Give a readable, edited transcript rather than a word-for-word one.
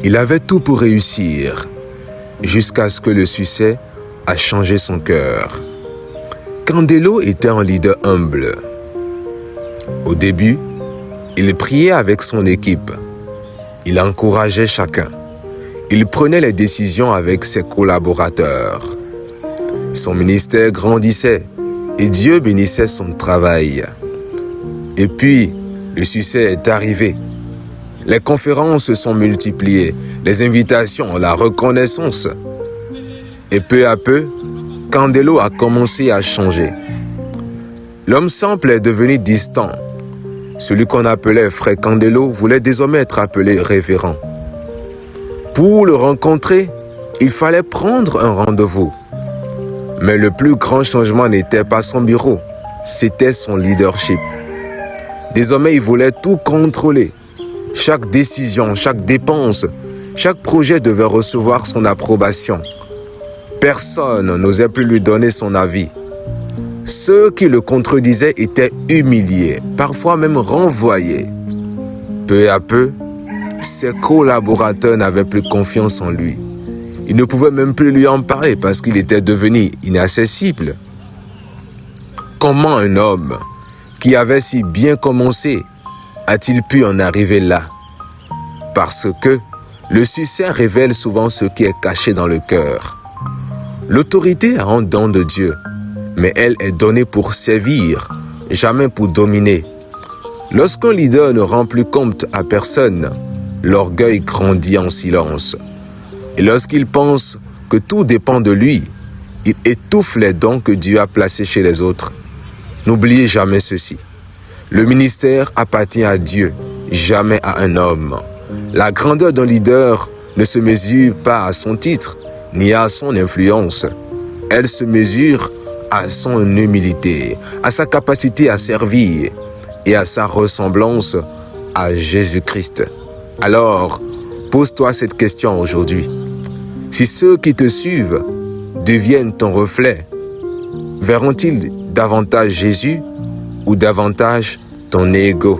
Il avait tout pour réussir, jusqu'à ce que le succès a changé son cœur. Candelo était un leader humble. Au début, il priait avec son équipe. Il encourageait chacun. Il prenait les décisions avec ses collaborateurs. Son ministère grandissait et Dieu bénissait son travail. Et puis, le succès est arrivé. Les conférences se sont multipliées, les invitations, la reconnaissance. Et peu à peu, Candelo a commencé à changer. L'homme simple est devenu distant. Celui qu'on appelait Frère Candelo voulait désormais être appelé révérend. Pour le rencontrer, il fallait prendre un rendez-vous. Mais le plus grand changement n'était pas son bureau, c'était son leadership. Désormais, il voulait tout contrôler. Chaque décision, chaque dépense, chaque projet devait recevoir son approbation. Personne n'osait plus lui donner son avis. Ceux qui le contredisaient étaient humiliés, parfois même renvoyés. Peu à peu, ses collaborateurs n'avaient plus confiance en lui. Ils ne pouvaient même plus lui en parler parce qu'il était devenu inaccessible. Comment un homme qui avait si bien commencé a-t-il pu en arriver là? Parce que le succès révèle souvent ce qui est caché dans le cœur. L'autorité a un don de Dieu, mais elle est donnée pour servir, jamais pour dominer. Lorsqu'un leader ne rend plus compte à personne, l'orgueil grandit en silence. Et lorsqu'il pense que tout dépend de lui, il étouffe les dons que Dieu a placés chez les autres. N'oubliez jamais ceci. Le ministère appartient à Dieu, jamais à un homme. La grandeur d'un leader ne se mesure pas à son titre, ni à son influence. Elle se mesure à son humilité, à sa capacité à servir et à sa ressemblance à Jésus-Christ. Alors, pose-toi cette question aujourd'hui. Si ceux qui te suivent deviennent ton reflet, verront-ils davantage Jésus ou davantage ton ego?